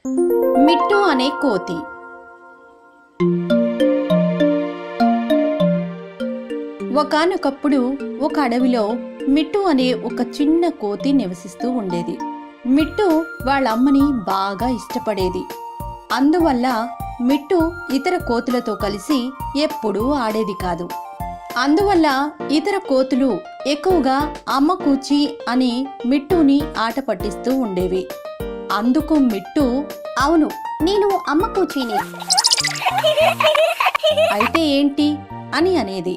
మిట్టు అనే కోతి. ఒకానొకప్పుడు ఒక అడవిలో మిట్టు అనే ఒక చిన్న కోతి నివసిస్తూ ఉండేది. మిట్టు వాళ్ళ అమ్మని బాగా ఇష్టపడేది. అందువల్ల మిట్టు ఇతర కోతులతో కలిసి ఎప్పుడూ ఆడేది కాదు. అందువల్ల ఇతర కోతులు ఎక్కువగా అమ్మ కూచి అని మిట్టుని ఆట పట్టిస్తూ ఉండేవి. అందుకు మిట్టు, అవును, నేను అమ్మ కూచిని, అయితే ఏంటి అని అనేది.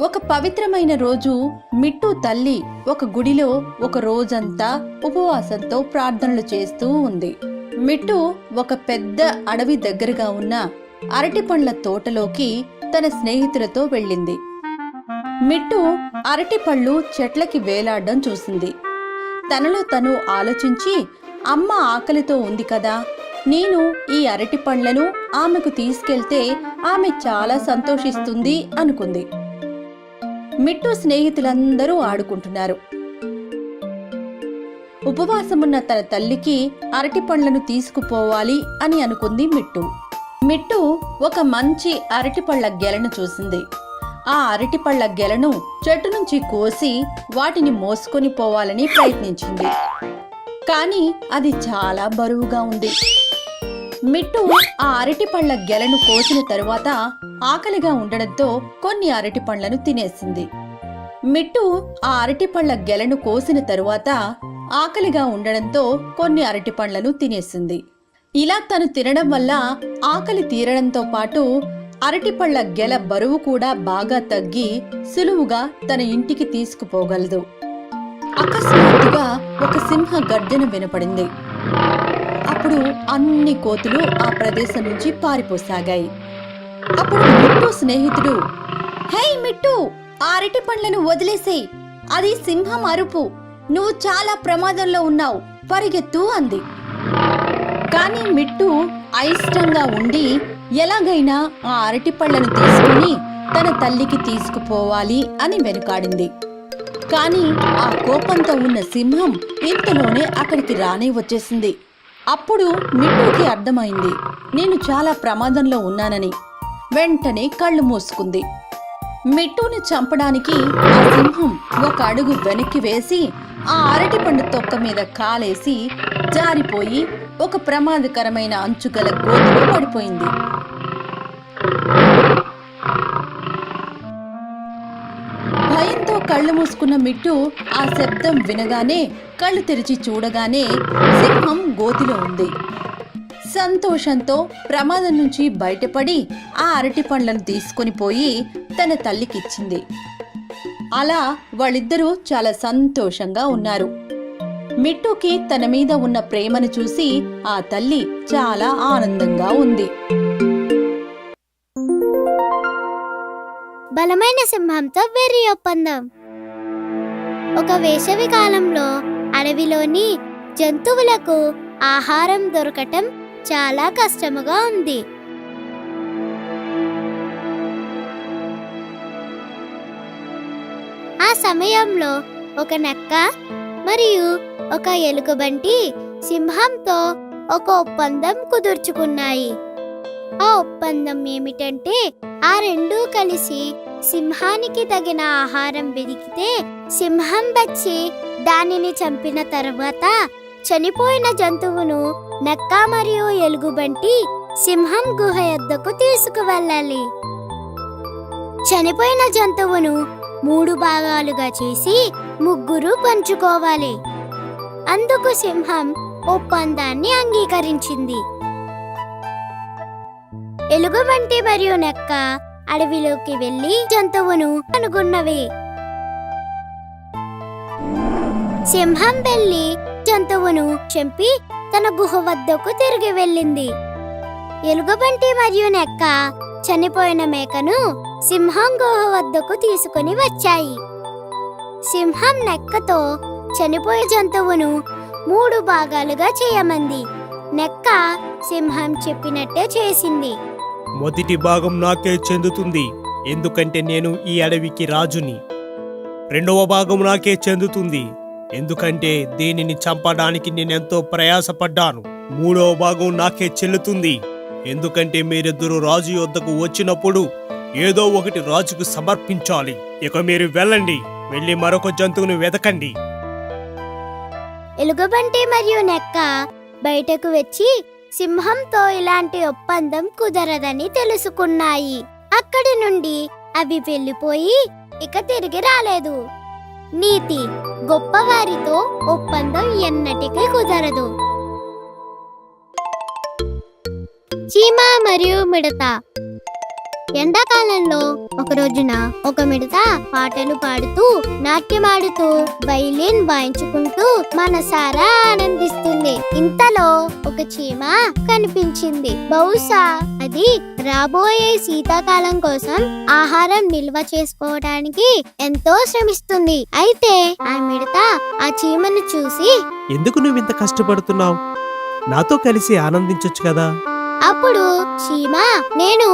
ఒక పవిత్రమైన రోజు మిట్టు తల్లి ఒక గుడిలో ఒక రోజంతా ఉపవాసంతో ప్రార్థనలు చేస్తూ ఉంది. మిట్టు ఒక పెద్ద అడవి దగ్గరగా ఉన్న అరటి పండ్ల తోటలోకి తన స్నేహితులతో వెళ్ళింది. మిట్టు అరటి పళ్ళు చెట్లకి వేలాడడం చూసింది. తనలో తను ఆలోచించి, అమ్మ ఆకలితో ఉంది కదా, నేను ఈ అరటి పండ్లను ఆమెకు తీసుకెళ్తే ఆమె చాలా సంతోషిస్తుంది అనుకుంది. మిట్టు స్నేహితులందరూ ఆడుకుంటున్నారు. ఉపవాసమున్న తన తల్లికి అరటి పండ్లను తీసుకుపోవాలి అని అనుకుంది మిట్టు. మిట్టు ఒక మంచి అరటిపళ్ళ గెలను చూసింది. ఆ అరటిపళ్ళ గెలను చెట్టు నుంచి కోసి వాటిని మోసుకొని పోవాలని ప్రయత్నించింది. కానీ అది చాలా బరువుగా ఉంది. మిట్టు ఆ అరటిపళ్ళ గెలను కోసిన తరువాత ఆకలిగా ఉండడంతో కొన్ని అరటిపండ్లను తినేసింది. మిట్టు ఆ అరటిపళ్ళ గెలను కోసిన తరువాత ఆకలిగా ఉండడంతో కొన్ని అరటిపండ్లను తినేసింది. ఇలా తను తినడం వల్ల ఆకలి తీరడంతో పాటు అరటిపళ్ళ గెల బరువు కూడా బాగా తగ్గి సులువుగా తన ఇంటికి తీసుకుపోగలదు. అకస్మాత్తుగా ఒక సింహ గర్జన వినపడింది. అప్పుడు అన్ని కోతులు ఆ ప్రదేశం నుంచి పారిపోసాగాయి. అప్పుడు మిట్టు స్నేహితుడు, హే మిట్టు, ఆ అరటి పండ్లను వదిలేసేయ్, అది సింహం అరుపు, నువ్వు చాలా ప్రమాదంలో ఉన్నావు, పరిగెత్తు అంది. కానీ మిట్టు అయిష్టంగా ఉండి ఎలాగైనా ఆ అరటి పళ్లను తీసుకుని తన తల్లికి తీసుకుపోవాలి అని వెనుకాడింది. కానీ ఆ కోపంతో ఉన్న సింహం ఇంతలోనే అక్కడికి రానే వచ్చేసింది. అప్పుడు మిట్టుకి అర్థమైంది, నేను చాలా ప్రమాదంలో ఉన్నానని. వెంటనే కళ్ళు మూసుకుంది. మిట్టుని చంపడానికి ఆ సింహం ఒక అడుగు వెనక్కి వేసి ఆ అరటిపండు తొక్క మీద కాలేసి జారిపోయి ఒక ప్రమాదకరమైన అంచుగల గోతిలో పడిపోయింది. భయంతో కళ్ళు మూసుకున్న మిట్టు ఆ శబ్దం వినగానే కళ్ళు తెరిచి చూడగానే సింహం గోతిలో ఉంది. సంతోషంతో ప్రమాదం నుంచి బయటపడి ఆ అరటి పండ్లను తీసుకొని పోయి తన తల్లికిచ్చింది. అలా వాళ్ళిద్దరూ చాలా సంతోషంగా ఉన్నారు. మిట్టుకి తన మీద ఉన్న ప్రేమను చూసి ఆ తల్లి చాలా ఆనందంగా ఉంది. బలమైన సింహంతో వెర్రి ఒప్పందం. ఒక వేసవి కాలంలో అడవిలోని జంతువులకు ఆహారం దొరకటం చాలా కష్టముగా ఉంది. ఆ సమయంలో ఒక నక్క మరియు ఒక ఎలుగుబంటి సింహంతో ఒక ఒప్పందం కుదుర్చుకున్నాయి. ఆ ఒప్పందం ఏమిటంటే, ఆ రెండూ కలిసి సింహానికి తగిన ఆహారం వెదికితే సింహం వచ్చి దానిని చంపిన తర్వాత చనిపోయిన జంతువును నక్క మరియు ఎలుగుబంటి సింహం గుహ యొద్దకు తీసుకువెళ్ళాలి. చనిపోయిన జంతువును 3 భాగాలుగా చేసి ముగ్గురు పంచుకోవాలి. అందుకు సింహం ఒప్పందాన్ని అంగీకరించింది. ఎలుగుబంటి మరియు నక్క అడవిలోకి వెళ్లి జంతువును కనుగొన్నవి. సింహం వెళ్లి జంతువును చంపి తన గుహ వద్దకు తిరిగి వెళ్ళింది. ఎలుగుబంటి మరియు నక్క చనిపోయిన మేకను సింహం గుహ వద్దకు తీసుకుని వచ్చాయి. సింహం నక్కతో చనిపోయే జంతువును 3 భాగాలుగా చేయమంది. నక్క సింహం చెప్పినట్టే చేసింది. మొదటి భాగం నాకే చెందుతుంది, ఎందుకంటే నేను ఈ అడవికి రాజుని. రెండవ భాగం నాకే చెందుతుంది, ఎందుకంటే దీనిని చంపడానికి నేనెంతో ప్రయాసపడ్డాను. మూడవ భాగం నాకే చెల్లుతుంది. ఎందుకంటే మీరిద్దరూ రాజు వద్దకు వచ్చినప్పుడు ఏదో ఒకటి రాజుకు సమర్పించాలి. ఇక మీరు వెళ్ళండి, వెళ్ళి మరొక జంతువును వెతకండి. ఎలుగుబంటి మరియు నక్క బయటకు వచ్చి సింహంతో ఇలాంటి ఒప్పందం కుదరదని తెలుసుకున్నాయి. అక్కడి నుండి అవి వెళ్ళిపోయి ఇక తిరిగి రాలేదు. నీతి: గొప్పవారితో ఒప్పందం ఎన్నటికీ కుదరదు. చీమ మరియు మిడత. ఎండాకాలంలో ఒక రోజున ఒక మిడత పాటలు పాడుతూ, నాట్యమాడుతూ, వైలిన్ వాయించుకుంటూ మనసారా ఆనందిస్తుంది. ఇంతలో ఒక చీమ కనిపించింది. బహుశా అది రాబోయే శీతాకాలం కోసం ఆహారం నిల్వ చేసుకోవడానికి ఎంతో శ్రమిస్తుంది. అయితే ఆ మిడత ఆ చీమను చూసి, ఎందుకు నువ్వింత కష్టపడుతున్నావు? నాతో కలిసి ఆనందించొచ్చు కదా. అప్పుడు చీమ, నేను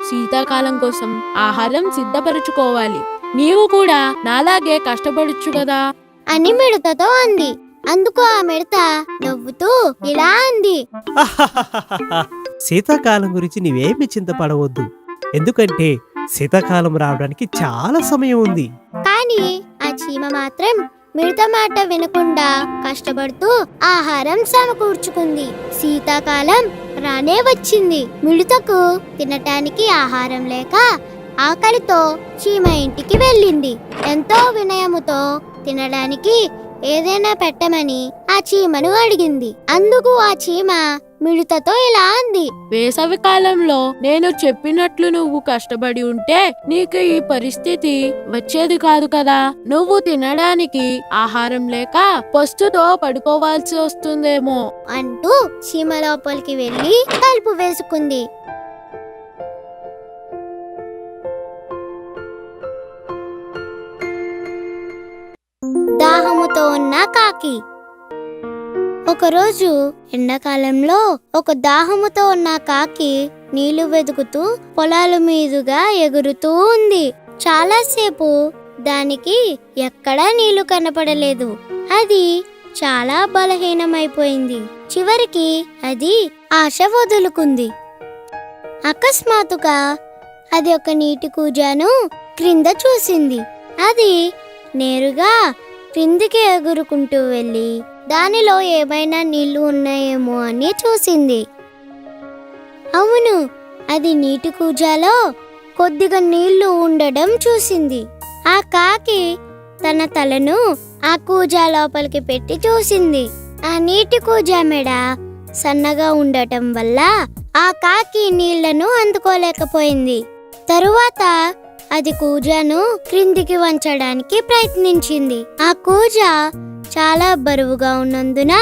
శీతాకాలం కోసం ఆహారం సిద్ధపరచుకోవాలి. నీవు కూడా నాలాగే కష్టపడొచ్చు కదా అని మిడతతో అంది. అందుకు ఆ మిడత నవ్వుతూ ఇలా అంది, శీతాకాలం గురించి నీవేమి చింతపడవద్దు. ఎందుకంటే శీతాకాలం రావడానికి చాలా సమయం ఉంది. కానీ ఆ చీమ మాత్రం మిడత మాట వినకుండా కష్టపడుతూ ఆహారం సమకూర్చుకుంది. శీతాకాలం రానే వచ్చింది. మిడతకు తినటానికి ఆహారం లేక ఆకలితో చీమ ఇంటికి వెళ్ళింది. ఎంతో వినయముతో తినడానికి ఏదైనా పెట్టమని ఆ చీమను అడిగింది. అందుకు ఆ చీమ మిడతతో ఇలా అంది, వేసవి కాలంలో నేను చెప్పినట్లు నువ్వు కష్టపడి ఉంటే నీకు ఈ పరిస్థితి వచ్చేది కాదు కదా. నువ్వు తినడానికి ఆహారం లేక పస్తుతో పడుకోవాల్సి వస్తుందేమో అంటూ చీమ లోపలికి వెళ్లి తలుపు వేసుకుంది. దాహముతో ఉన్న కాకి. ఒకరోజు ఎండాకాలంలో ఒక దాహముతో ఉన్న కాకి నీళ్లు వెతుకుతూ పొలాల మీదుగా ఎగురుతూ ఉంది. చాలాసేపు దానికి ఎక్కడా నీళ్లు కనపడలేదు. అది చాలా బలహీనమైపోయింది. చివరికి అది ఆశ వదులుకుంది. అకస్మాత్తుగా అది ఒక నీటి కూజాను క్రింద చూసింది. అది నేరుగా క్రిందికి ఎగురుకుంటూ వెళ్ళి దానిలో ఏమైనా నీళ్లు ఉన్నాయేమో అని చూసింది. అవును, అది నీటి కూజాలో కొద్దిగా నీళ్లు ఉండడం చూసింది. ఆ కాకి తన తలను ఆ కూజా లోపలికి పెట్టి చూసింది. ఆ నీటి కూజా మెడ సన్నగా ఉండటం వల్ల ఆ కాకి నీళ్లను అందుకోలేకపోయింది. తరువాత అది కూజాను క్రిందికి వంచడానికి ప్రయత్నించింది. ఆ కూజా చాలా బరువుగా ఉన్నందున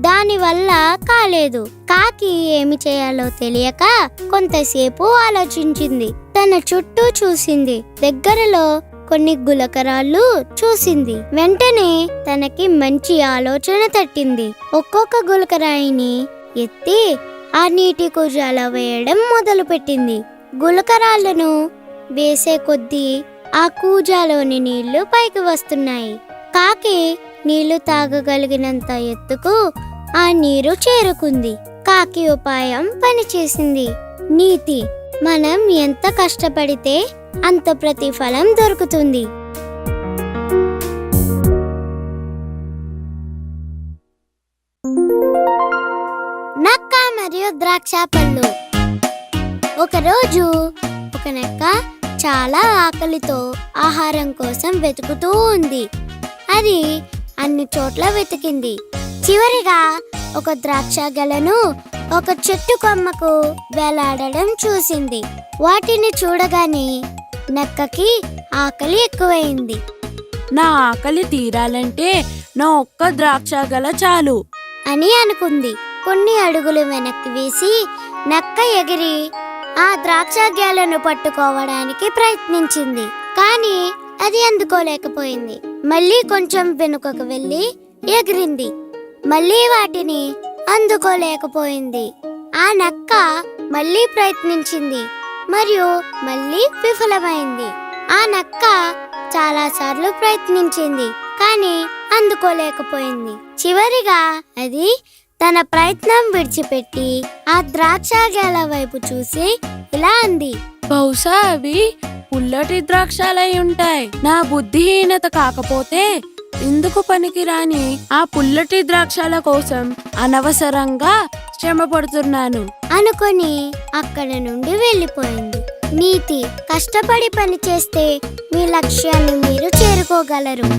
దాని వల్ల కాలేదు. కాకి ఏమి చేయాలో తెలియక కొంతసేపు ఆలోచించింది. తన చుట్టూ చూసింది. దగ్గరలో కొన్ని గులకరాళ్ళు చూసింది. వెంటనే తనకి మంచి ఆలోచన తట్టింది. ఒక్కొక్క గులకరాయిని ఎత్తి ఆ నీటి కూజాలో వేయడం మొదలుపెట్టింది. గులకరాళ్లను వేసే కొద్దీ ఆ కూజాలోని నీళ్లు పైకి వస్తున్నాయి. కాకి నీళ్లు తాగగలిగినంత ఎత్తుకు ఆ నీరు చేరుకుంది. కాకి ఉపాయం పనిచేసింది. నీతి: మనం ఎంత కష్టపడితే అంత ప్రతిఫలం దొరుకుతుంది. నక్క మరియు ద్రాక్ష పళ్ళు. ఒకరోజు ఒక నక్క చాలా ఆకలితో ఆహారం కోసం వెతుకుతూ ఉంది. అది అన్ని చోట్ల వెతికింది. చివరిగా ఒక ద్రాక్ష గెలను ఒక చెట్టు కొమ్మకు వేలాడడం చూసింది. వాటిని చూడగానే నక్కకి ఆకలి ఎక్కువైంది. నా ఆకలి తీరాలంటే నా ఒక్క ద్రాక్ష గల చాలు అని అనుకుంది. కొన్ని అడుగులు వెనక్కి వేసి నక్క ఎగిరి ఆ ద్రాక్ష గెలను పట్టుకోవడానికి ప్రయత్నించింది. కానీ అది అందుకోలేకపోయింది. మళ్ళీ కొంచెం వెనుకకు వెళ్ళి ఎగిరింది. మళ్ళీ వాటిని అందుకోలేకపోయింది. ఆ నక్క మళ్ళీ ప్రయత్నించింది మరియు మళ్ళీ విఫలమైంది. ఆ నక్క చాలాసార్లు ప్రయత్నించింది కానీ అందుకోలేకపోయింది. చివరిగా అది తన ప్రయత్నం విడిచిపెట్టి ఆ ద్రాక్ష గెల వైపు చూసి ఇలా అంది. బహుశా అవి పుల్లటి ద్రాక్షలై ఉంటాయి. నా బుద్ధిహీనత కాకపోతే ఇందుకు పనికిరాని ఆ పుల్లటి ద్రాక్షల కోసం అనవసరంగా శ్రమ పడుతున్నాను అనుకొని అక్కడి నుండి వెళ్ళిపోయింది. నీతి: కష్టపడి పని చేస్తే మీ లక్ష్యాన్ని మీరు చేరుకోగలరు.